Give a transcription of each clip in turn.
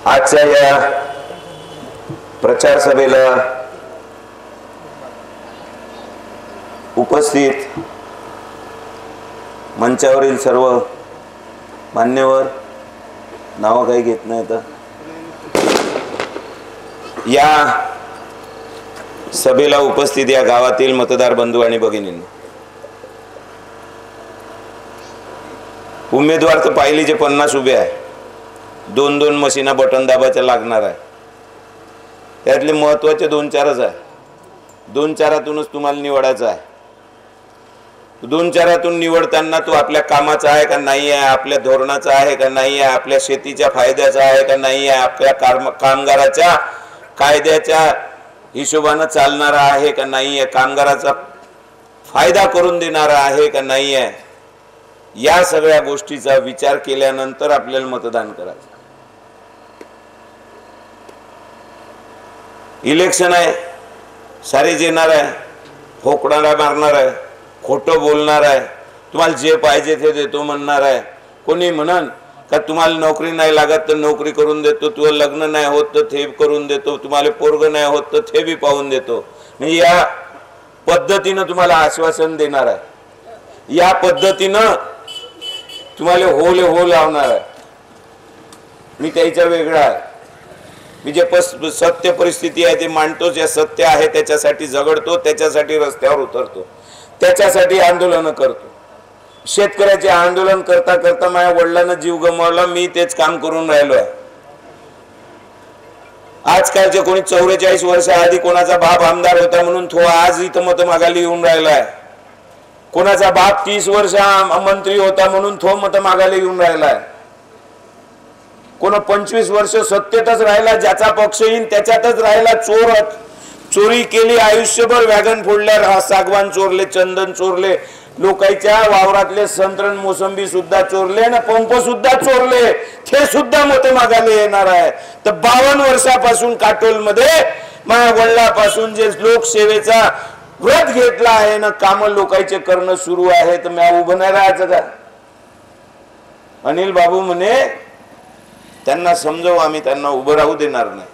आजच्या या प्रचार सभेला उपस्थित मंचावरील सर्व मान्यवर, नाव काही घेत नाही तर या सभेला उपस्थित या गावातील मतदार बंधू आणि भगिनींनो, उमेदवार तर पाहिलीचे 50 उभे आहे. 2-2 मशीना बटन दाबाच्या लागणार आहे. त्यातले महत्वाचे 2-4च आहे. 2-4तूनच तुम्हाला निवडायचं आहे. 2-4तून निवडताना तो आपल्या कामाचा आहे का नाही आहे, आपल्या धोरणाचा आहे का नाही आहे, आपल्या शेतीच्या फायद्याचा आहे का नाही आहे, आपल्या कामगाराच्या कायद्याच्या हिशोबाने चालणारा आहे का नाही आहे, कामगाराचा फायदा करून देणारा आहे का नाही आहे, या सगळ्या गोष्टीचा विचार केल्यानंतर आपल्याला मतदान करायचं. इलेक्शन आहे, सारेच येणार आहे, फोकणारा मारणार आहे, खोटं बोलणार आहे, तुम्हाला जे पाहिजे ते देतो म्हणणार आहे. कोणी म्हणन का तुम्हाला नोकरी नाही लागत तर नोकरी करून देतो, तुझं लग्न नाही होत तर ते करून देतो, तुम्हाला पोरग नाही होत तर ते बी पाहून देतो. म्हणजे या पद्धतीनं तुम्हाला आश्वासन देणार आहे. या पद्धतीनं तुम्हाला होले हो लावणार आहे. मी त्याच्या वेगळा आहे. मी जे सत्य परिस्थिती आहे ते मांडतोच. या सत्य आहे त्याच्यासाठी झगडतो, त्याच्यासाठी रस्त्यावर उतरतो, त्याच्यासाठी आंदोलन करतो. शेतकऱ्याचे आंदोलन करता करता माझ्या वडिलांना जीव गमावला, मी तेच काम करून राहिलो आहे. आजकालचे कोणी 44 वर्ष आधी कोणाचा बाप आमदार होता म्हणून तो आज इथं मत मागायला येऊन राहिला आहे. कोणाचा बाप 30 वर्ष मंत्री होता म्हणून तो मत मागायला येऊन राहिला आहे. कोण 25 वर्ष सत्तेतच राहिला, ज्याचा पक्ष येईन त्याच्यातच राहिला. चोरी केली आयुष्यभर, वॅगन फोडल्या, सागवान चोरले, चंदन चोरले, लोकांच्या वावरातले संत्रण मोसंबी सुद्धा चोरले ना पंप सुद्धा चोरले, ते सुद्धा मत मागायला येणार आहे. तर 52 वर्षापासून काटोलमध्ये माझ्या वडिलांपासून जे लोकसेवेचा व्रत घेतला आहे ना, काम लोकांचे करणं सुरू आहे, तर मी उभं नाही राहायचं का? अनिल बाबू म्हणे त्यांना समजव, आम्ही त्यांना उभं राहू देणार नाही.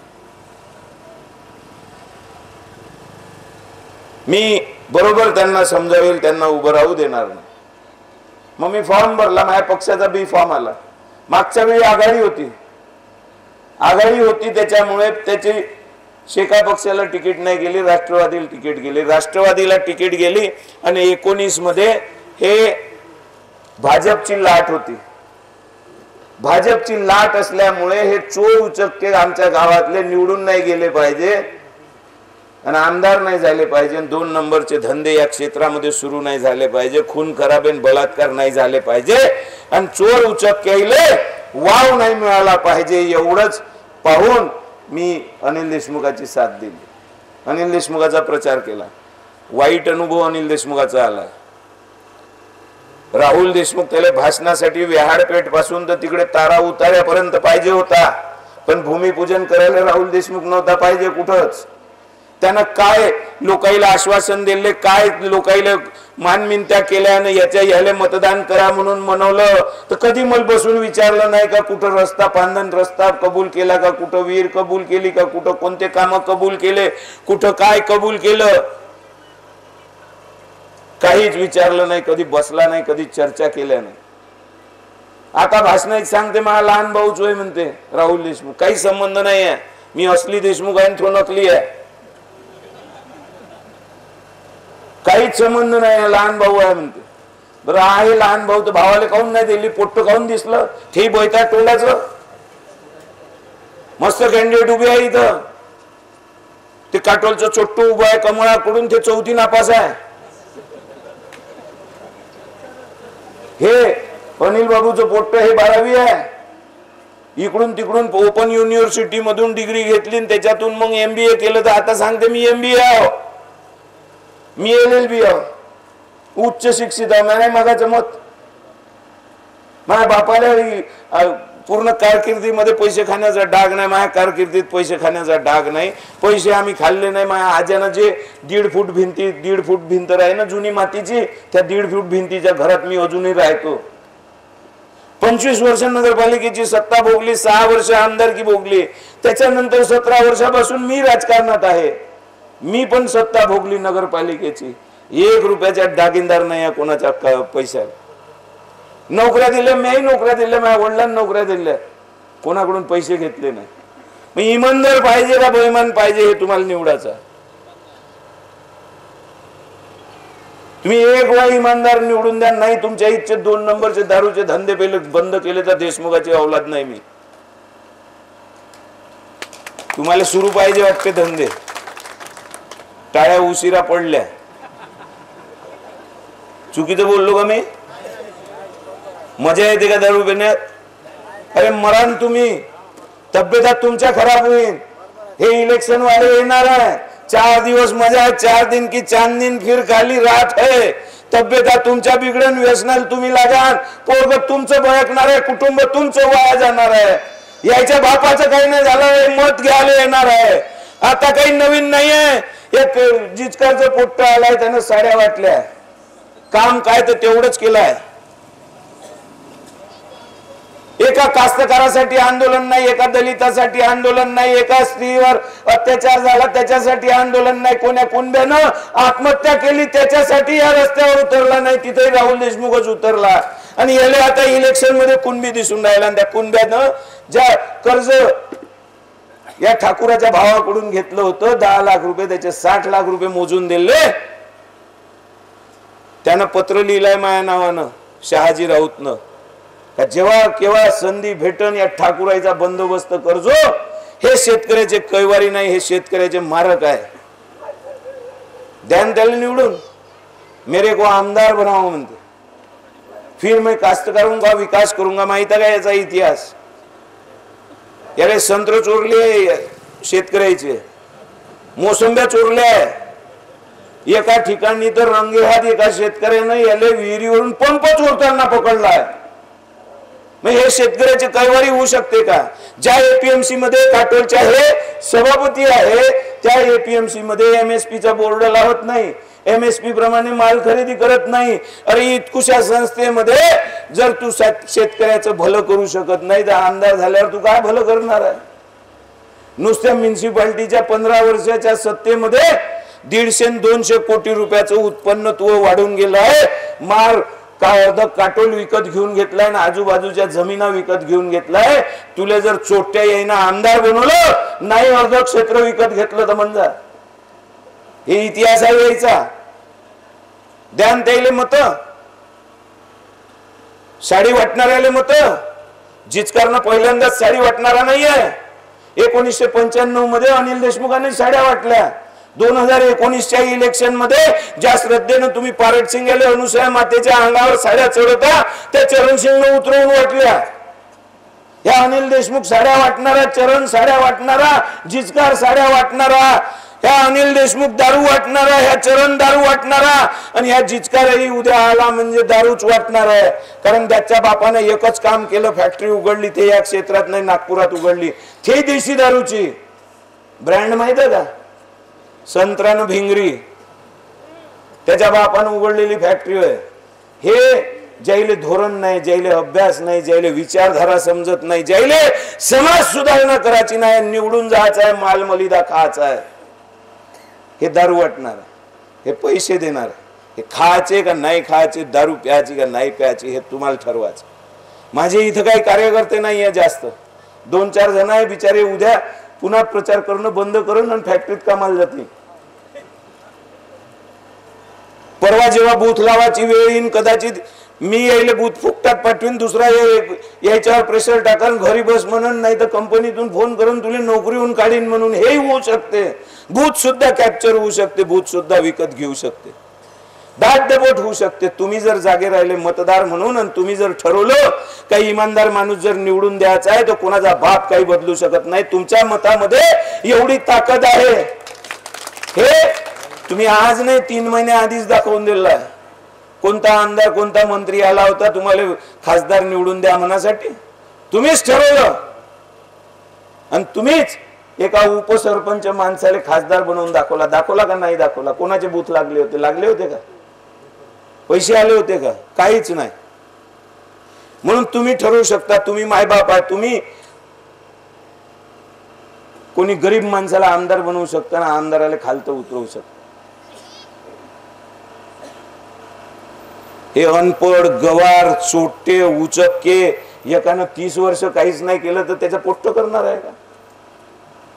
मी बरोबर त्यांना समजावेल, त्यांना उभं राहू देणार नाही. मग मी फॉर्म भरला, माझ्या पक्षाचा बी फॉर्म आला. मागच्या वेळी आघाडी होती त्याच्यामुळे त्याची शेका पक्षाला तिकीट नाही गेली, राष्ट्रवादीला तिकीट गेली. राष्ट्रवादीला तिकीट गेली आणि 19 मध्ये हे भाजपची लाट होती. भाजपची लाट असल्यामुळे हे चोर उचक्के आमच्या गावातले निवडून नाही गेले पाहिजे आणि आमदार नाही झाले पाहिजे, 2 नंबरचे धंदे या क्षेत्रामध्ये सुरू नाही झाले पाहिजे, खून खराबे बलात्कार नाही झाले पाहिजे आणि चोर उचक्केले वाव नाही मिळाला पाहिजे. एवढंच पाहून मी अनिल देशमुखाची साथ दिली, अनिल देशमुखाचा प्रचार केला. वाईट अनुभव अनिल देशमुखाचा आला. राहुल देशमुख त्याला भाषणासाठी विहारपेठ पासून तर तिकडे तारा उतार्यापर्यंत पाहिजे होता, पण भूमिपूजन करायला राहुल देशमुख नव्हता पाहिजे कुठंच. त्यानं काय लोकाईला आश्वासन दिले, काय लोकाईला मानमिनत्या केल्याने याला मतदान करा म्हणून म्हणवलं, तर कधी मला बसून विचारलं नाही का कुठं रस्ता पांधन रस्ता कबूल केला का, कुठं विहीर कबूल केली का, कुठं कोणते काम कबूल केले, कुठं काय कबूल केलं, काहीच विचारलं नाही. कधी बसला नाही, कधी चर्चा केल्या नाही. आता भाषण सांगते मला लहान भाऊच होय म्हणते राहुल देशमुख. काही संबंध नाही आहे. मी असली देशमुख आहे, तो नकली आहे, काहीच संबंध नाही. लहान भाऊ आहे म्हणते. बरं आहे लहान भाऊ, तर भावाला काहून नाही दिली? पोट्ट काहून दिसलं? ते बोयता टोलाचं मस्त कॅन्डिडेट उभे आहे इथं. ते काटोलचं चोट्टू उभं आहे कमळाकडून, ते 4थी नापास आहे. हे अनिल बाबूचं पोट्ट हे 12वी आहे. इकडून तिकडून ओपन युनिव्हर्सिटी मधून डिग्री घेतली, त्याच्यातून मग MBA केलं. तर आता सांगते मी MBA आहो, मी LLB आहो, उच्च शिक्षित आहे. नाही मागाचं मत. माझ्या बापाला पूर्ण कारकिर्दीमध्ये पैसे खाण्याचा डाग नाही, माझ्या कारकिर्दीत पैसे खाण्याचा डाग नाही. पैसे आम्ही खाल्ले नाही. माझ्या आज्यानं जे 1.5 फूट भिंत आहे ना जुनी मातीची, त्या 1.5 फूट भिंतीच्या घरात मी अजूनही राहतो. 25 वर्ष नगरपालिकेची सत्ता भोगली, 6 वर्ष आमदारकी भोगली, त्याच्यानंतर 17 वर्षापासून मी राजकारणात आहे. मी पण सत्ता भोगली नगरपालिकेची. 1 रुपयाचा दागिनदार नाही कोणाच्या पैशाला. नोकऱ्या दिल्या, मीही नोकऱ्या दिल्या, माझ्या वडिलांनी नोकऱ्या दिल्या, कोणाकडून पैसे घेतले नाही. मग इमानदार पाहिजे का बेईमान पाहिजे हे तुम्हाला निवडायचं. तुम्ही एक वेळा इमानदार निवडून द्या, नाही तुमच्या इच्छेत 2 नंबरचे दारूचे धंदे पहिले बंद केले तर देशमुखाची औलाद नाही मी. तुम्हाला सुरू पाहिजे वाटते धंदे, टाळ्या उशिरा पडल्या. चुकीचं बोललो का मी? मजा येते का दारू पिण्यात? अरे मरान तुम्ही, तब्येत तुमच्या खराब होईल. हे इलेक्शन वाले येणार आहे, 4 दिवस मजा है, 4 दिन की चांदनी फिर खाली रात है. तब्येत तुमच्या बिघडन, व्यसनाला तुम्ही लागाल, पोरग तुमचं भडकणार आहे, कुटुंब तुमचं वाया जाणार आहे. याच्या बापाचं काही नाही झालं, मत घ्यायला येणार आहे. आता काही नवीन नाहीये. एक जिचकारचं पोट्ट आलाय, त्यानं साड्या वाटल्या, काम काय तर तेवढंच केलंय. एका कास्तकारासाठी आंदोलन नाही, एका दलितासाठी आंदोलन नाही, एका स्त्रीवर अत्याचार झाला त्याच्यासाठी आंदोलन नाही, कोण्या कुंभ्यानं आत्महत्या केली त्याच्यासाठी या रस्त्यावर उतरला नाही, तिथे राहुल देशमुखच उतरला. आणि याला आता इलेक्शन मध्ये कुणबी दिसून राहिला. त्या कुंभ्यानं ज्या कर्ज या ठाकूराच्या भावाकडून घेतलं होतं 10 लाख रुपये, त्याचे 60 लाख रुपये मोजून दिले. त्यानं पत्र लिहिलंय माझ्या नावानं, शहाजी राऊतनं, का जेव्हा केव्हा संधी भेटन या ठाकूराईचा बंदोबस्त करजो. हे शेतकऱ्याचे कैवारी नाही, हे शेतकऱ्याचे मारक आहे. ध्यान त्याला निवडून, मेरे को आमदार बनाओ म्हणते, फिर मैं काश्तकारों का विकास करूंगा. माहित आहे का याचा इतिहास? यारे संत्र चोरले शेतकऱ्याचे, मोसंब्या चोरल्या. एका ठिकाणी तर रंगेहात एका शेतकऱ्यानं याले विहिरीवरून पंप चोरताना पकडलाय. मग हे शेतकऱ्याचे कैवारी होऊ शकते का? ज्या एपीएमसी मध्ये काटोलच्या हे सभापती आहे, त्या एपीएमसी मध्ये एमएसपी चा बोर्ड लावत नाही, एमएसपी प्रमाणे माल खरेदी करत नाही. अरे इतकुशा संस्थेमध्ये जर तू शेतकऱ्याचं भलं करू शकत नाही तर आमदार झाल्यावर तू काय भलं करणार आहे? नुसत्या म्युन्सिपाल्टीच्या 15 वर्षाच्या सत्तेमध्ये 150-200 कोटी रुपयाचं उत्पन्न तू वाढून गेलं आहे. मार काटोल विकत घेऊन घेतलाय ना, आजूबाजूच्या जमिना विकत घेऊन घेतलाय. तुला जर चोट्या येईना आमदार बनवलं, नाही अर्ध क्षेत्र विकत घेतलं तर म्हणजे हे इतिहास आहे यायचा. ध्यान द्यायले मत, साडी वाटणाऱ्याले मत. जिचकारनं पहिल्यांदाच साडी वाटणारा नाहीये. 1995 मध्ये अनिल देशमुखांनी साड्या वाटल्या. 2019च्या इलेक्शन मध्ये ज्या श्रद्धेनं तुम्ही पारट सिंग याले अनुसूया मातेच्या अंगावर साड्या चढवता, त्या चरण सिंगनं उतरवून वाटल्या. या अनिल देशमुख साड्या वाटणारा, चरण साड्या वाटणारा, जिचकार साड्या वाटणारा, ह्या अनिल देशमुख दारू वाटणारा, ह्या चरण दारू वाटणारा, आणि ह्या जिचकारही उद्या आला म्हणजे दारूच वाटणार आहे. कारण त्याच्या बापाने एकच काम केलं, फॅक्टरी उघडली, ते या क्षेत्रात नाही नागपुरात उघडली, ते देशी दारूची. ब्रँड माहित आहे का? संत्रान भिंगरी, त्याच्या बापानं उघडलेली फॅक्टरी आहे. हे ज्याले धोरण नाही, ज्याले अभ्यास नाही, ज्याले विचारधारा समजत नाही, ज्याले समाज सुधारणा करायची नाही, निवडून जायचं आहे, माल मलिदा खायचा आहे, हे दारू वाटणार, हे पैसे देणार, हे खायचे का नाही खायचे, दारू प्यायची का नाही प्यायची हे तुम्हाला ठरवायचं. माझे इथं काही कार्यकर्ते नाही आहे जास्त, 2-4 जण आहे बिचारे. उद्या पुन्हा प्रचार करणं बंद करून आणि फॅक्टरीत कामाला जातील. परवा जेव्हा बूथ लावायची वेळ येईन, कदाचित मी यायला बूथ फुकटात पाठवीन, दुसरा याच्यावर प्रेशर टाकन, घरी बस म्हणून, नाही तर कंपनीतून फोन करून तुला नोकरीहून काढीन म्हणून. हे होऊ शकते. बूथ सुद्धा कॅप्चर होऊ शकते, बूथ सुद्धा विकत घेऊ शकते, दाटदबोट होऊ शकते. तुम्ही जर जागे राहिले मतदार म्हणून, आणि तुम्ही जर ठरवलं काही इमानदार माणूस जर निवडून द्यायचा आहे, तर कोणाचा बाप काही बदलू शकत नाही. तुमच्या मतामध्ये एवढी ताकद आहे. हे तुम्ही आज नाही 3 महिने आधीच दाखवून दिलं आहे. कोणता आमदार कोणता मंत्री आला होता तुम्हाला खासदार निवडून द्या म्हणण्यासाठी? तुम्हीच ठरवलं, आणि तुम्हीच एका उपसरपंच माणसाला खासदार बनवून दाखवला का नाही दाखवला? कोणाचे बूथ लागले होते का? पैसे आले होते का? काहीच नाही. म्हणून तुम्ही ठरवू शकता, तुम्ही मायबाप आहे, तुम्ही कोणी गरीब माणसाला आमदार बनवू शकता ना आमदाराला खालतं उतरवू शकता. हे अनपड गवार चोट्टे उचक्के एकानं 30 वर्ष काहीच नाही केलं तर त्याचं पोट्ट करणार आहे का?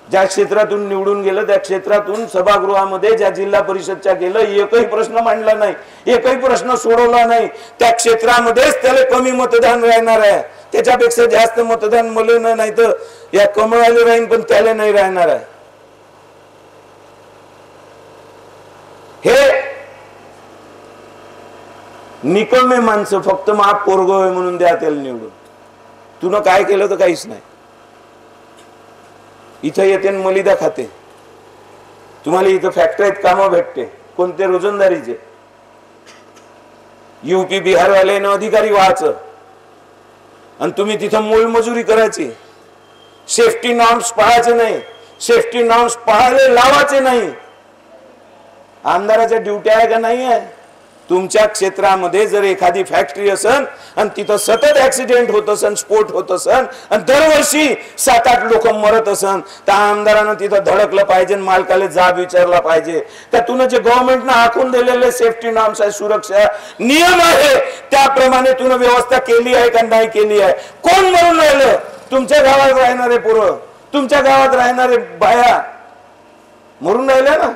ज्या क्षेत्रातून निवडून गेलं त्या क्षेत्रातून सभागृहामध्ये ज्या जिल्हा परिषदच्या गेलं एकही प्रश्न मांडला नाही, एकही प्रश्न सोडवला नाही, त्या क्षेत्रामध्येच त्याला कमी मतदान राहणार आहे, त्याच्यापेक्षा जास्त मतदान मला नाही तर या कमळाला राहीन पण त्याला नाही राहणार आहे. हे निकमे माणसं फक्त माप पोरगो म्हणून द्या त्याला निवडून. तुनं काय केलं तर काहीच नाही. इथं येते मलिदा खाते, तुम्हाला इथं फॅक्टरीत कामं भेटते कोणते रोजंदारीचे, यूपी बिहार वाल्यानं अधिकारी व्हायचं आणि तुम्ही तिथं मोलमजुरी करायची. सेफ्टी नॉर्म्स पाळायचे नाही, सेफ्टी नॉर्म्स पाळायला लावायचे नाही. आमदाराच्या ड्युट्या आहे का नाही आहे? तुमच्या क्षेत्रामध्ये जर एखादी फॅक्टरी असन आणि तिथं सतत ऍक्सिडेंट होत असन, स्फोट होत असन आणि दरवर्षी 7-8 लोक मरत असन तर आमदारानं तिथं धडकलं पाहिजे, मालकाला जाब विचारला पाहिजे. त्यातून जे गव्हर्नमेंटनं आखून दिलेले सेफ्टी नॉर्म्स आहे, सुरक्षा नियम आहे, त्याप्रमाणे तुला व्यवस्था केली आहे का नाही केली आहे? कोण मरून राहिलं? तुमच्या गावात राहणारे पोरं, तुमच्या गावात राहणारे बाया मरून राहिल्या ना.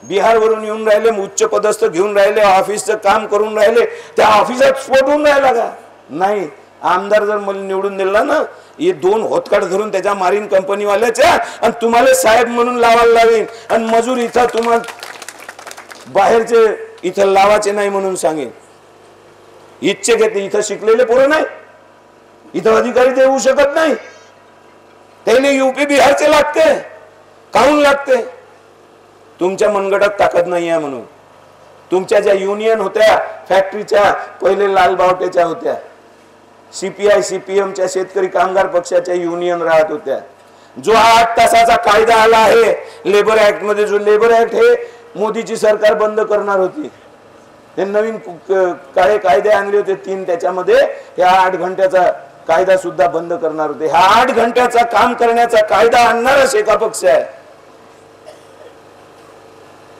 बिहार वरून येऊन राहिले, उच्च पदस्थ घेऊन राहिले, ऑफिसचं काम करून राहिले, त्या ऑफिसात स्फोट होऊन राहिला का? नाही. आमदार जर मला निवडून दिला ना, हे 2 होतकाट धरून त्याच्या मारीन कंपनी वाल्याच्या आणि तुम्हाला साहेब म्हणून लावायला लावीन आणि मजूर इथं तुम्हाला बाहेरचे इथं लावायचे नाही म्हणून सांगेन. इच्छे घेते. इथं शिकलेले पोरं नाही, इथं अधिकारी ते होऊ शकत नाही, त्याने यूपी बिहारचे लागते. काहून लागते? तुमच्या मनगटात ताकद नाही आहे म्हणून. तुमच्या ज्या युनियन होत्या फॅक्टरीच्या, पहिले लाल बावटेच्या होत्या, सीपीआय सीपीएमच्या शेतकरी कामगार पक्षाच्या युनियन राहत होत्या. जो 8 तासाचा कायदा आला आहे लेबर ऍक्ट मध्ये, जो लेबर ऍक्ट हे मोदीची सरकार बंद करणार होती, हे नवीन काळे कायदे आणले होते 3, त्याच्यामध्ये ह्या 8 घंट्याचा कायदा सुद्धा बंद करणार होते. हा 8 घंट्याचा काम करण्याचा कायदा आणणारा शेका पक्ष आहे.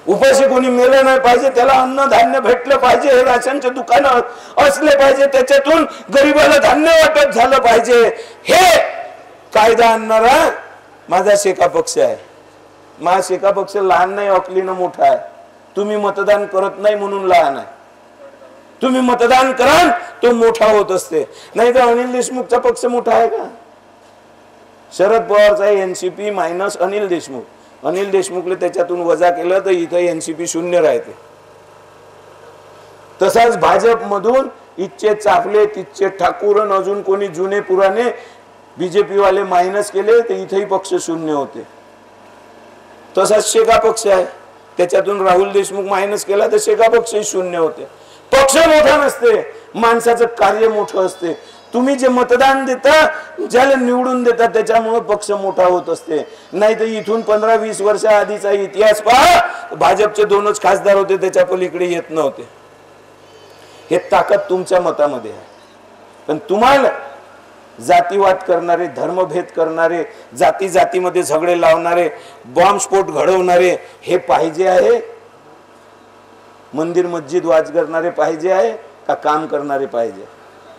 उपाशी कोणी मेलं नाही पाहिजे, त्याला अन्न धान्य भेटलं पाहिजे, राशनचे दुकानं असले पाहिजे, त्याच्यातून गरीबाला धान्य वाटप झालं पाहिजे, हे कायदा आणणारा माझा शेका पक्ष आहे. माझा शेका पक्ष लहान नाही, अकलीनं मोठा आहे. तुम्ही मतदान करत नाही म्हणून लहान आहे. तुम्ही मतदान करा तो मोठा होत असते. नाही तर अनिल देशमुखचा पक्ष मोठा आहे का? शरद पवारचा एनसीपी मायनस अनिल देशमुख. अनिल देशमुखले त्याच्यातून वजा केलं तर इथं एनसीपी 0 राहते. तसाच भाजप मधून इच्छे चाफले, तिच्छे ठाकूर आणि अजून कोणी जुने पुराणे बीजेपी वाले मायनस केले तर इथेही पक्ष 0 होते. तसाच शेका पक्ष आहे, त्याच्यातून राहुल देशमुख मायनस केला तर शेका पक्षही 0 होते. पक्ष मोठा नसते, माणसाचं कार्य मोठं असते. तुम्ही जे मतदान देता, ज्याला निवडून देता, त्याच्यामुळे पक्ष मोठा होत असते. नाही तर इथून 15-20 वर्ष आधीचा इतिहास पहा, भाजपचे 2च खासदार होते, त्याच्या पलीकडे येत नव्हते. हे ताकद तुमच्या मतामध्ये आहे. पण तुम्हाला जातीवाद करणारे, धर्मभेद करणारे, जाती जातीमध्ये झगडे लावणारे, बॉम्बस्फोट घडवणारे हे पाहिजे आहे? मंदिर मस्जिद वाज करणारे पाहिजे आहे का काम करणारे पाहिजे?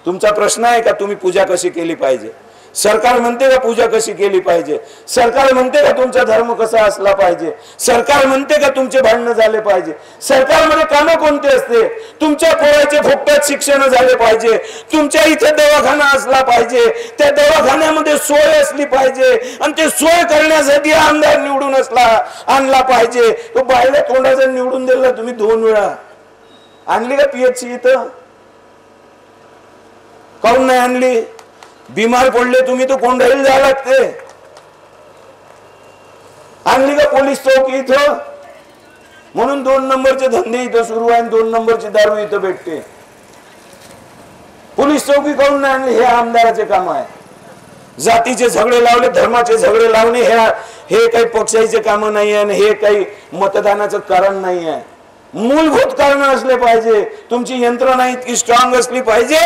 तुमचा प्रश्न आहे का तुम्ही पूजा कशी केली पाहिजे? सरकार म्हणते का पूजा कशी केली पाहिजे? सरकार म्हणते का तुमचा धर्म कसा असला पाहिजे? सरकार म्हणते का तुमचे भांडणं झाले पाहिजे? सरकारमध्ये कामं कोणते असते? तुमच्या पोराचे फुकटात शिक्षण झाले पाहिजे, तुमच्या इथे दवाखाना असला पाहिजे, त्या दवाखान्यामध्ये सोय असली पाहिजे आणि ते सोय करण्यासाठी आमदार निवडून आणला पाहिजे. तो बाहेर तोंडाचा निवडून दिला तुम्ही 2 वेळा. आणली का पीएचसी इथं? काऊन नाही आणली? बिमार पडले तुम्ही तर कोंढाईल जायला लागते. आणली का पोलीस चौकी इथं? म्हणून 2 नंबरचे धंदे इथं सुरू आहे, 2 नंबरची दारू इथं भेटते. पोलीस चौकी काऊन नाही आणली? हे आमदाराचे काम आहे. जातीचे झगडे लावले, धर्माचे झगडे लावणे हे काही पक्षाचे काम नाही आहे, हे काही मतदानाचं कारण नाही आहे. मूलभूत कारण असले पाहिजे. तुमची यंत्रणा इतकी स्ट्रॉंग असली पाहिजे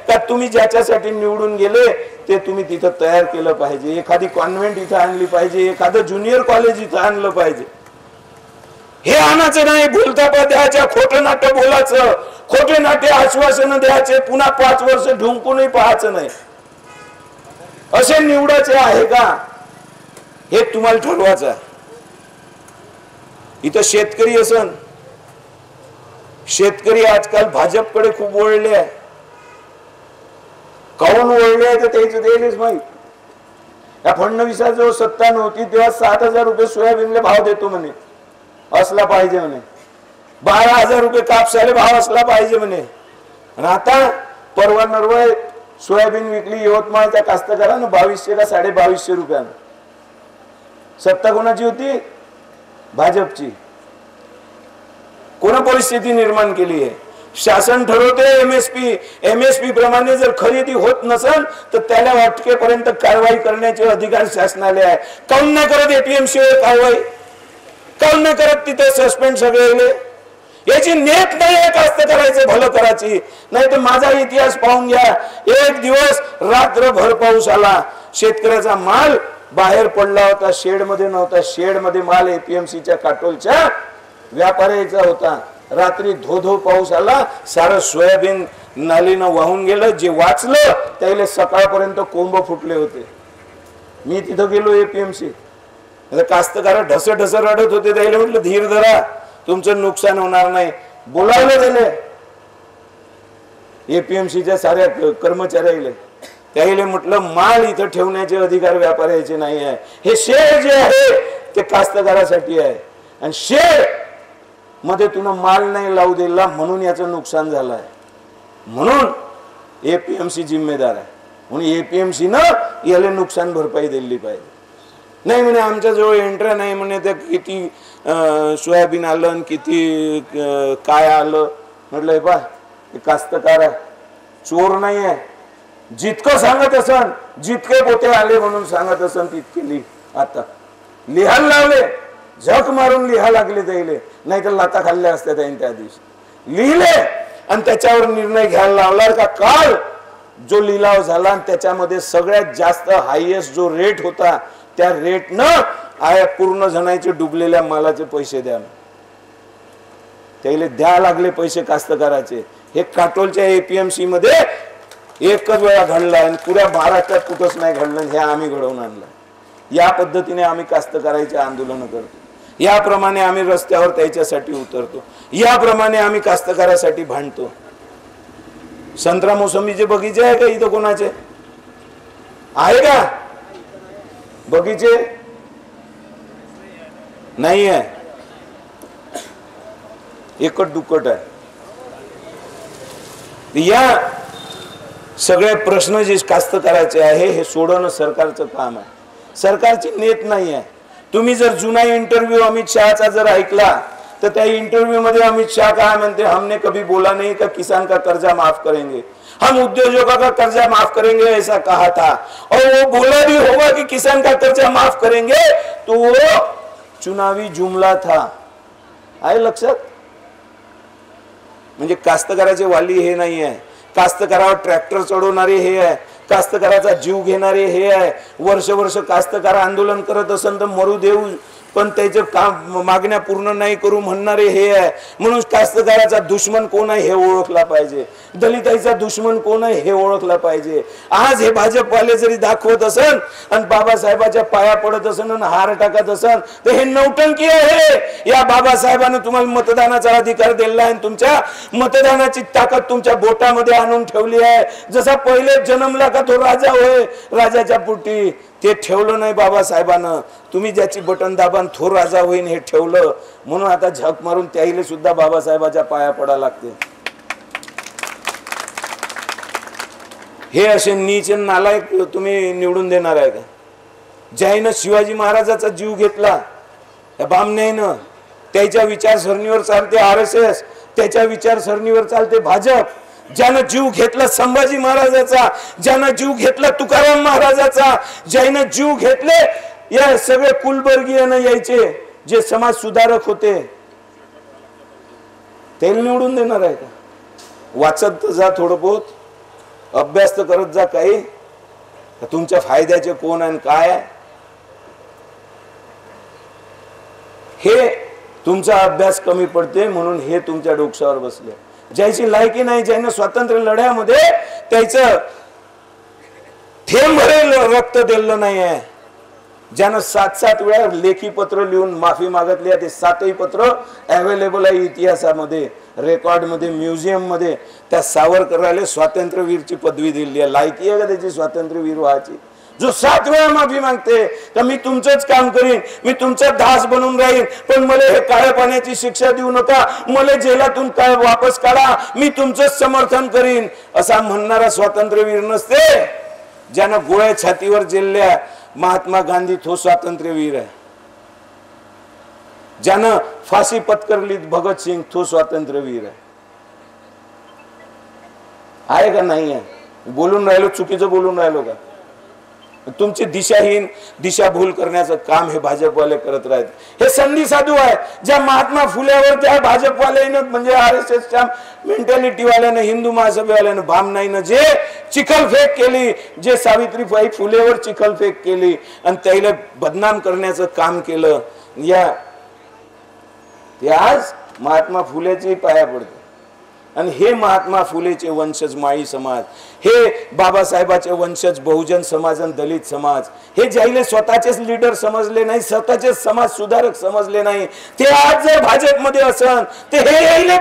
का तुम्ही ज्याच्यासाठी निवडून गेले ते तुम्ही तिथं तयार केलं पाहिजे, एखादी कॉन्व्हेंट इथं आणली पाहिजे, एखादं ज्युनियर कॉलेज इथं आणलं पाहिजे. हे आणायचं नाही, भूलथापा द्यायच्या, खोटं नाट्य बोलायचं, खोटे नाट्य आश्वासन द्यायचे, पुन्हा 5 वर्ष ढुंकूनही पाहायचं नाही. असे निवडायचे आहे का हे तुम्हाला ठरवायचं आहे. इथं शेतकरी असन, शेतकरी आजकाल भाजपकडे खूप वळले आहे. काऊन वळले आहे तर त्याचं द्यायलाच माहित. या फडणवीसाजवळ सत्ता नव्हती तेव्हा 7,000 रुपये सोयाबीनला भाव देतो म्हणे, असला पाहिजे म्हणे. 12,000 रुपये कापसाले भाव असला पाहिजे म्हणे. आणि आता परवा नरवळ सोयाबीन विकली यवतमाळच्या कास्तकारानं 2200 का 2250 रुपयानं. सत्ता कोणाची होती? भाजपची. कोणा परिस्थिती निर्माण केली आहे? शासन ठरवते एमएसपी, एमएसपी प्रमाणे जर खरेदी होत नसेल तर त्याला अटकेपर्यंत कारवाई करण्याचे अधिकार शासनाला आहे. काऊन नाही करत एपीएमसी कारवाई? काऊन नाही करत तिथे सस्पेंड सगळे? याची नेत नाही आहे कास्तकाराचं भलं करायची. नाही तर माझा इतिहास पाहून घ्या, एक दिवस रात्रभर पाऊस आला, शेतकऱ्याचा माल बाहेर पडला होता, शेड मध्ये नव्हता, शेड मध्ये माल एपीएमसीच्या काटोलच्या व्यापाऱ्याचा होता. रात्री धो पाऊस आला, सारं सोयाबीन नालीनं वाहून गेलं. जे वाचलं त्याला सकाळपर्यंत कोंब फुटले होते. मी तिथं गेलो एपीएमसी, कास्तकार ढस रडत होते. त्याला म्हटलं धीर धरा, तुमचं नुकसान होणार नाही. बोलावलं त्याला एपीएमसीच्या साऱ्या कर्मचाऱ्याला, त्याला म्हटलं माल इथं ठेवण्याचे अधिकार व्यापाऱ्याचे नाही आहे. हे शेड जे आहे ते कास्तकारासाठी आहे, आणि शेड मध्ये तुला माल नाही लावू दिला म्हणून याचं नुकसान झालं आहे. म्हणून एपीएमसी जिम्मेदार आहे. म्हणून एपीएमसी न याला नुकसान भरपाई दिली पाहिजे. नाही म्हणे आमच्या जवळ एंट्री नाही म्हणे, त्या किती सोयाबीन आलं, किती काय आलं. म्हटलं हे पा, कास्तकार आहे, चोर नाही आहे. जितकं सांगत असन, जितके पोते आले म्हणून सांगत असन तितके लिह. आता लिहायला लावले, झक मारून लिहा लागले त्याले, नाही तर लाता खाल्ल्या असत्या त्याने. त्या दिवशी लिहिले आणि त्याच्यावर निर्णय घ्यायला लावला. का काल जो लिलाव झाला त्याच्यामध्ये सगळ्यात जास्त हायएस्ट जो रेट होता त्या रेट न आया पूर्ण जणांचे डुबलेल्या मालाचे पैसे द्या, त्याले द्या लागले पैसे कास्तकाराचे. हे काटोलच्या एपीएमसी मध्ये एकच वेळा घडलं आणि पुऱ्या महाराष्ट्रात कुठंच नाही घडलं. हे आम्ही घडवून आणलं. या पद्धतीने आम्ही कास्तकाराचे आंदोलन करतो, याप्रमाणे आम्ही रस्त्यावर त्याच्यासाठी उतरतो, याप्रमाणे आम्ही कास्तकारासाठी भांडतो. संत्रा मोसंबीचे बगीचे आहे का इथं? कोणाचे आहे का बगीचे? नाही आहे, एकट दुकट आहे. या सगळे प्रश्न जे कास्तकाराचे आहे हे सोडवणं सरकारचं काम आहे. सरकारची नेत नाही आहे. तुम्ही जर जुना इंटरव्ह्यू अमित शहाचा जर ऐकला तर त्या इंटरव्ह्यू मध्ये अमित शाह काय म्हणते, हमने कभी बोला नहीं का किसान का कर्जा माफ करेंगे, हम उद्योजकों का कर्जा माफ करेंगे ऐसा कहा था, और वो बोला भी होगा कि किसान का कर्जा माफ करेंगे, तो वो चुनावी जुमला था. आहे लक्षात? म्हणजे कास्तकाराचे वाली हे नाही आहे, कास्तकारावर ट्रॅक्टर चढवणारे हे आहे, कास्तकाराचा जीव घेणारे हे आहे. वर्ष कास्तकार आंदोलन करत असेल तर मरू देऊ पण त्याचे काम मागण्या पूर्ण नाही करू म्हणणारे हे आहे. म्हणून कास्तकाराचा दुश्मन कोण आहे हे ओळखला पाहिजे, दलिताचा दुश्मन कोण आहे हे ओळखला पाहिजे. आज हे भाजपवाले जरी दाखवत असन आणि बाबासाहेबाच्या पाया पडत असन आणि हार टाकत असन तर हे नौटंकी आहे. या बाबासाहेबांनी तुम्हाला मतदानाचा अधिकार दिला आहे, तुमच्या मतदानाची ताकद तुमच्या बोटामध्ये आणून ठेवली आहे. जसा पहिले जन्मला का तो राजा होय, राजाच्या पोटी ते ठेवलं नाही बाबासाहेबांना. तुम्ही ज्याची बटन दाबान थोर राजा होईन हे ठेवलं, म्हणून आता झक मारून त्याहिले सुद्धा बाबासाहेबाच्या पाया पडा लागते. हे असे नीच नालायक तुम्ही निवडून देणार आहे का? ज्यानं शिवाजी महाराजाचा जीव घेतला त्या बामण्यानं, त्याच्या विचारसरणीवर चालते RSS, त्याच्या विचारसरणीवर चालते भाजप. ज्यानं जीव घेतला संभाजी महाराजाचा, ज्यानं जीव घेतला तुकाराम महाराजाचा, ज्यानं जीव घेतले या सगळे कुलवर्गीय यायचे जे समाज सुधारक होते, ते निवडून देणार आहे का? वाचत जा थोडं बहुत. अभ्यास तर करत जा काही, तुमच्या फायद्याचे कोण आणि काय आहे हे तुमचा अभ्यास कमी पडते, म्हणून हे तुमच्या डोक्यावर बसले. ज्याची लायकी नाही, ज्याने स्वातंत्र्य लढ्यामध्ये त्याचं थेंब रक्त दिलं नाही आहे, ज्यानं 7-7 वेळा लेखी पत्र लिहून माफी मागितली आहे, ते 7ही पत्र अवेलेबल आहे इतिहासामध्ये, रेकॉर्ड मध्ये, म्युझियम मध्ये. त्या सावरकराला स्वातंत्र्यवीरची पदवी दिली आहे. लायकी आहे का त्याची स्वातंत्र्यवीर व्हायची? जो 7 वेळा माफी मागते तर मी तुमचंच काम करीन, मी तुमचा दास बनून राहीन, पण मला हे काळ्या पाण्याची शिक्षा देऊ नका, मला जेलातून काय वापस काढा, मी तुमचंच समर्थन करीन, असा म्हणणारा स्वातंत्र्यवीर नसते. ज्यानं गोळ्या छातीवर जेलल्या महात्मा गांधी तो स्वातंत्र्यवीर आहे. ज्यानं फाशी पत्करली भगत सिंग तो स्वातंत्र्यवीर आहे का नाही आहे? बोलून राहिलो, चुकीचं बोलून राहिलो का? तुमची दिशाहीन दिशाभूल करण्याचं काम हे भाजपवाले करत राहत. हे संधी साधू आहे. ज्या महात्मा फुल्यावर त्या भाजपवाल्यानं म्हणजे RSSच्या मेंटॅलिटी वाल्यानं, हिंदू महासभेवाल्यानं, भामनाईनं जे चिखलफेक केली, जे सावित्रीबाई फुलेवर चिखलफेक केली आणि त्याला बदनाम करण्याचं काम केलं, या ते आज महात्मा फुलेचे पाया पडते. आणि हे महात्मा फुलेचे वंशज माळी समाज, हे बाबासाहेबाचे वंशज बहुजन समाज आणि दलित समाज, हे ज्याला स्वतःचेच लीडर समजले नाही, स्वतःचेच समाज सुधारक समजले नाही, ते आज जर भाजपमध्ये असन ते हे यायले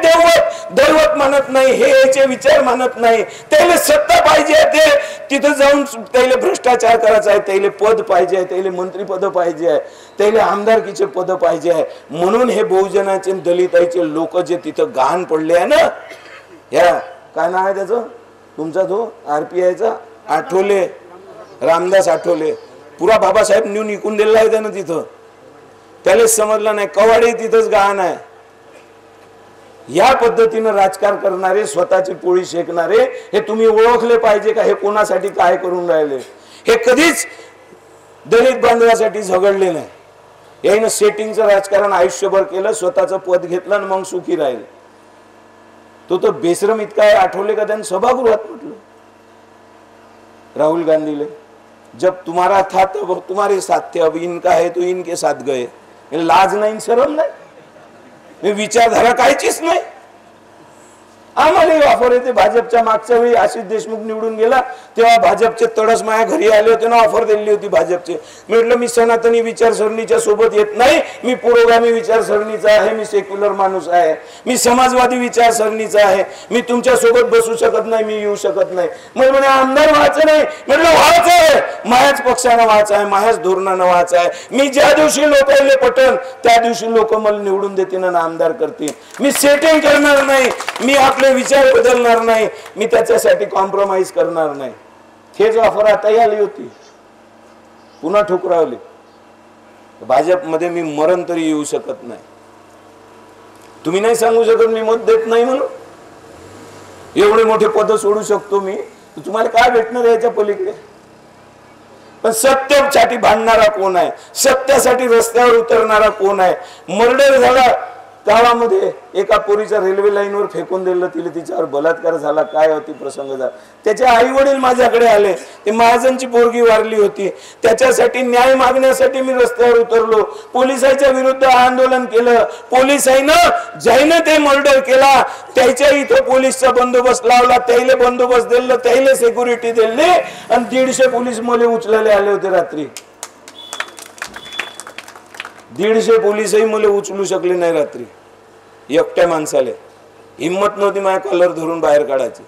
दैवत मानत नाही, हे याचे विचार मानत नाही. त्याला सत्ता पाहिजे, ते तिथं जाऊन त्याला भ्रष्टाचार करायचा आहे, त्याला पद पाहिजे, त्याला मंत्रीपद पाहिजे आहे, त्याला आमदारकीचे पद पाहिजे आहे. म्हणून हे बहुजनाचे दलिताचे लोक जे तिथं गहाण पडले आहे ना, या काय नाव आहे त्याचं तुमचा, तो RPIचा आठवले, रामदास आठवले, पुरा बाबासाहेब नेऊन इकून दिलेला आहे त्यानं तिथं. त्यालाच समजलं नाही, कवाडे तिथंच गहाण आहे. या पद्धतीनं राजकारण करणारे, स्वतःची पोळी शेकणारे, हे तुम्ही ओळखले पाहिजे का? हे कोणासाठी काय करून राहिले? हे कधीच दलित बांधवासाठी झगडले नाही. यानं सेटिंगचं राजकारण आयुष्यभर केलं, स्वतःचं पद घेतलं आणि मग सुखी राहिले. तो तो बेशरम इतका आहे. आठवले का त्यांनी सभागृहात म्हटलं राहुल गांधीले, जब तुम्हारा था तब तुम्हारे साथ थे, अब इनका है तो इनके साथ गए. लाज नाही, शरम नाही, विचारधारा कायचीच नाही. आम्हाला ऑफर येते. भाजपच्या मागच्या वेळी आशिष देशमुख निवडून गेला तेव्हा भाजपचे तडस माझ्या घरी आले होते ना, ऑफर दिली होती भाजपचे. म्हटलं मी सनातनी विचारसरणीच्या सोबत येत नाही, मी पुरोगामी विचारसरणीचा आहे, मी सेक्युलर माणूस आहे, मी समाजवादी विचारसरणीचा आहे, मी तुमच्या सोबत बसू शकत नाही, मी येऊ शकत नाही. मग म्हणे आमदार व्हायचं नाही. म्हटलं व्हायचं आहे, माझ्याच पक्षानं व्हायचं आहे, माझ्याच धोरणानं व्हायचं आहे. मी ज्या दिवशी लोकांना पटन त्या दिवशी लोक मला निवडून देतील आणि आमदार करतील. मी सेटिंग करणार नाही, मी आपले विचार बदलणार नाही, मी त्याच्यासाठी कॉम्प्रोमाइज करणार नाही. हेच ऑफर आता आली होती, पुन्हा ठुकरावली. भाजपमध्ये मी मरण तरी येऊ शकत नाही. तुम्ही नाही सांगू शकत मी मत देत नाही म्हणून. एवढे मोठे पद सोडू शकतो मी, तुम्हाला काय भेटणार याच्या पलीकडे? पण सत्यासाठी भांडणारा कोण आहे? सत्यासाठी रस्त्यावर उतरणारा कोण आहे? मर्डर झाला गावामध्ये, एका पोरीच्या रेल्वे लाईनवर फेकून दिलं, तिला तिच्यावर बलात्कार झाला, काय होती प्रसंग झाला. त्याचे आई वडील माझ्याकडे आले, ते महाजनची पोरगी वारली होती, त्याच्यासाठी न्याय मागण्यासाठी मी रस्त्यावर उतरलो, पोलिसांच्या विरुद्ध आंदोलन केलं. पोलिसांना ज्याने ते मर्डर केला त्याच्या इथं पोलीसचा बंदोबस्त लावला, त्याला बंदोबस्त दिलं, त्याला सिक्युरिटी दिली आणि 150 पोलीस मला उचलायला आले होते रात्री. 150 पोलीसही मला उचलू शकले नाही रात्री. एकट्या माणसाले हिम्मत नव्हती माझ्या कॉलर धरून बाहेर काढायची.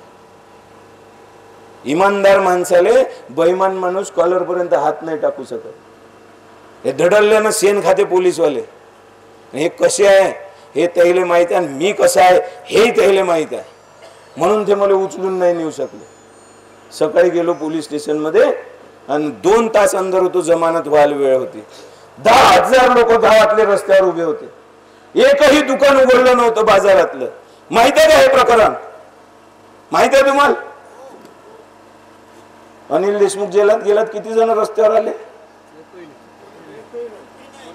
इमानदार माणसाले बेईमान माणूस कॉलर पर्यंत हात नाही टाकू शकत. हे धडलल्यानं शेण खाते पोलीसवाले. हे कसे आहे हे त्याला माहिती आहे, आणि मी कसा आहे हे त्याला माहित आहे, म्हणून ते मला उचलून नाही नेऊ शकले. सकाळी गेलो पोलीस स्टेशन मध्ये आणि 2 तास अंदर होतो, जमानत व्हायला वेळ होती. 10,000 लोक गावातले रस्त्यावर उभे होते. एकही दुकान उघडलं नव्हतं बाजारातलं. माहित आहे का हे प्रकरण? माहित आहे तुम्हाला? अनिल देशमुख जेलात गेलात, किती जण रस्त्यावर आले?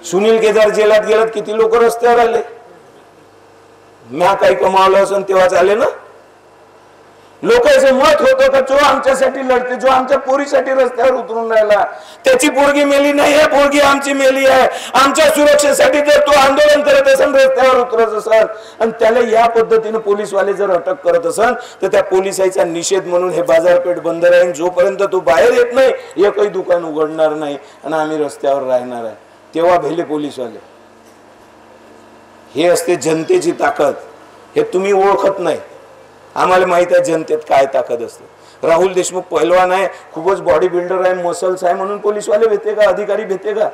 सुनील केदार जेलात गेलात, किती लोक रस्त्यावर आले? म्या काही कमावलं असं तेव्हाच आले ना. लोकांचं मत होतं का जो आमच्यासाठी लढते, जो आमच्या पोरीसाठी रस्त्यावर उतरून राहिला, त्याची पोरगी मेली नाही, हे पोरगी आमची मेली आहे, आमच्या सुरक्षेसाठी जर तो आंदोलन करत असेल, रस्त्यावर उतरत असेल आणि त्याला या पद्धतीने पोलीसवाले जर अटक करत असेल तर त्या पोलिसांचा निषेध म्हणून हे बाजारपेठ बंद राहील. जोपर्यंत तो बाहेर येत नाही एकही दुकान उघडणार नाही आणि आम्ही रस्त्यावर राहणार आहे. तेव्हा भेले पोलीसवाले. हे असते जनतेची ताकद. हे तुम्ही ओळखत नाही, आम्हाला माहित आहे जनतेत काय ताकद असते. राहुल देशमुख पहिलवान आहे, खूपच बॉडी बिल्डर आहे, मसल्स आहे म्हणून पोलीसवाले भेटे का, अधिकारी भेटे का?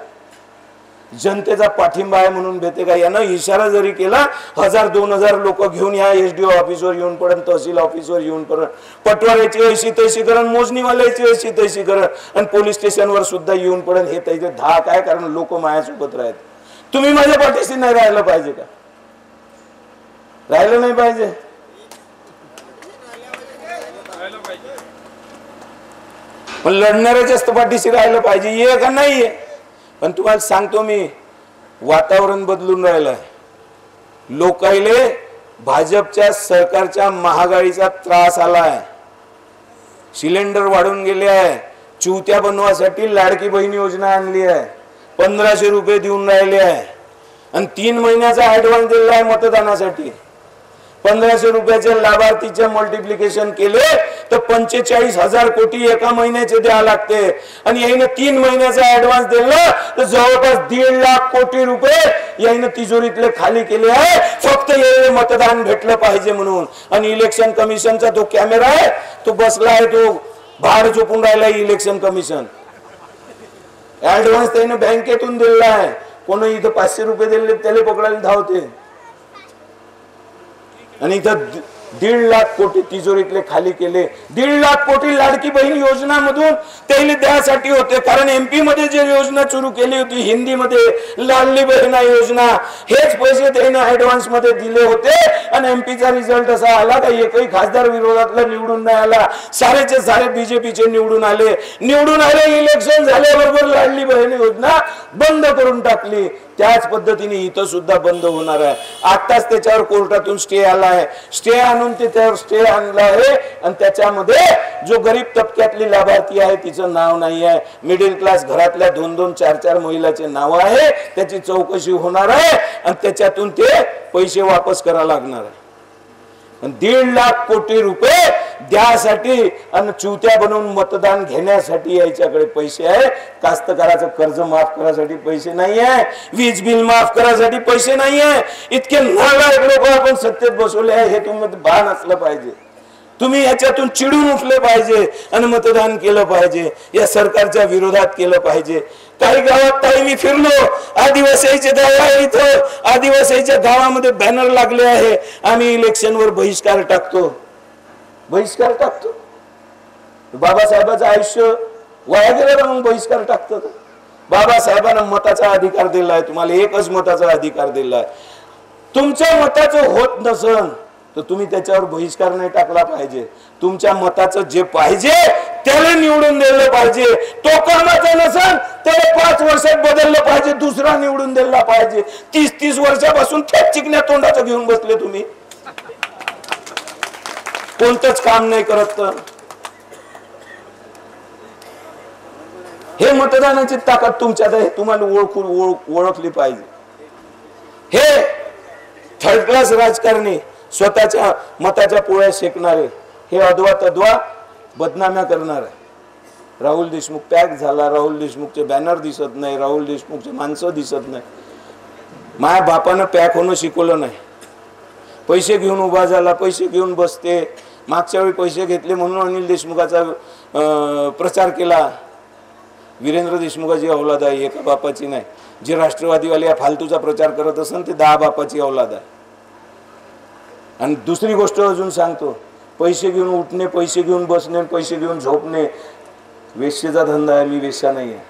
जनतेचा पाठिंबा आहे म्हणून भेटे का? यानं इशारा जरी केला 1000-2000 लोक घेऊन या एसडीओ ऑफिसवर येऊन पडन, तहसील ऑफिसवर येऊन पडन, पटवाऱ्याची ऐशी तैशी करण, मोजणीवाल्याची ऐशी तैशी करण आणि पोलीस स्टेशनवर सुद्धा येऊन पडन. हे त्याचे धाक आहे, कारण लोक माझ्यासोबत राहत. तुम्ही माझ्या पाठीशी नाही राहायला पाहिजे का? राहिलं नाही पाहिजे. पण लढणाऱ्याच्याच पाठीशी राहिलं पाहिजे, ये का नाहीये? पण तुम्हाला सांगतो मी, वातावरण बदलून राहिलंय. लोकायले भाजपच्या सरकारच्या महागाईचा त्रास आलाय. सिलेंडर वाढून गेले आहे. चुत्या बनवासाठी लाडकी बहीण योजना आणली आहे, 1500 रुपये देऊन राहिले आहे आणि 3 महिन्याचा ऍडव्हान्स दिला आहे मतदानासाठी. 1500 रुपयाचे लाभार्थीचे मल्टिप्लिकेशन केले तर 45,000 कोटी एका महिन्याचे द्यावे लागते आणि याने 3 महिन्याचा ऍडव्हान्स दिला तर जवळपास 1.5 लाख कोटी रुपये याने तिजोरीतले खाली केले आहे, फक्त याने मतदान भेटलं पाहिजे म्हणून. आणि इलेक्शन कमिशनचा तो कॅमेरा आहे, तो बसला आहे, तो भाड झोपून राहिला. इलेक्शन कमिशन ऍडव्हान्स त्याने बँकेतून दिलेला आहे. कोणी इथं 500 रुपये दिले त्याला पकडायला धावते आणि इथं 1.5 लाख कोटी तिजोरीतले खाली केले. 1.5 लाख कोटी लाडकी बहीण योजना मधून त्याला द्यासाठी होते, कारण एमपी मध्ये जे योजना सुरू केली होती हिंदीमध्ये, लाडली बहीण योजना, हेच पैसे त्याने ऍडव्हान्स मध्ये दिले होते. आणि एमपीचा रिझल्ट असा आला का एकही खासदार विरोधातला निवडून नाही आला, सारेचे सारे बीजेपीचे निवडून आले. इलेक्शन झाल्याबरोबर लाडली बहीण योजना बंद करून टाकली. त्याच पद्धतीने इथं सुद्धा बंद होणार आहे. आताच त्याच्यावर कोर्टातून स्टे आला आहे. स्टे आणून त्याच्यावर स्टे आणला आहे आणि त्याच्यामध्ये जो गरीब तबक्यातली लाभार्थी आहे तिचं नाव नाही आहे. मिडिल क्लास घरातल्या 2-2, 4-4 महिलाचे नाव आहे. त्याची चौकशी होणार आहे आणि त्याच्यातून ते पैसे वापस करायला लागणार आहे. 1.5 लाख कोटी रुपये द्यासाठी आणि चुत्या बनवून मतदान घेण्यासाठी याच्याकडे पैसे आहे. कास्तकाराचं कर्ज माफ करायसाठी पैसे नाही आहे, वीज बिल माफ करायसाठी पैसे नाही आहे. इतके नालायक लोक आपण सत्तेत बसवले आहे, हे तुम्ही भान असलं पाहिजे. तुम्ही याच्यातून चिडून उठले पाहिजे आणि मतदान केलं पाहिजे, या सरकारच्या विरोधात केलं पाहिजे. काही गावात काही मी फिरलो, आदिवासीचे गाव आहे, इथं आदिवासीच्या गावामध्ये बॅनर लागले आहे, आम्ही इलेक्शनवर बहिष्कार टाकतो. बहिष्कार टाकतो. बाबासाहेबांचं आयुष्य वाया गेलं म्हणून बहिष्कार टाकतो. बाबासाहेबांना मताचा अधिकार दिलाय, तुम्हाला एकच मताचा अधिकार दिलाय. तुमच्या मताचं होत नसन तर तुम्ही त्याच्यावर बहिष्कार नाही टाकला पाहिजे. तुमच्या मताचं जे पाहिजे त्याला निवडून दिलं पाहिजे. तो कामाचा नसन त्याला 5 वर्षात बदललं पाहिजे, दुसरा निवडून दिला पाहिजे. 30-30 वर्षापासून थेट चिकण्या तोंडाचं घेऊन बसले तुम्ही, कोणतंच काम नाही करत. तर हे मतदानाची ताकद तुमच्यात आहे, तुम्हाला ओळखली पाहिजे. हे थर्ड क्लास राजकारणी, स्वतःच्या मताच्या पोळ्या शेकणारे, हे अद्वा तद्वा बदनाम्या करणार आहे. राहुल देशमुख पॅक झाला, राहुल देशमुखचे बॅनर दिसत नाही, राहुल देशमुखचे माणसं दिसत नाही. माझ्या बापानं पॅक होणं शिकवलं नाही. पैसे घेऊन उभा झाला, पैसे घेऊन बसते. मागच्या वेळी पैसे घेतले म्हणून अनिल देशमुखाचा प्रचार केला. वीरेंद्र देशमुखाची औलाद आहे, एका बापाची नाही. जे राष्ट्रवादीवाले या फालतूचा प्रचार करत असेल ते 10 बापाची औलाद आहे. आणि दुसरी गोष्ट अजून सांगतो, पैसे घेऊन उठणे, पैसे घेऊन बसणे, पैसे घेऊन झोपणे वेश्येचा धंदा आहे. मी वेश्या नाही आहे.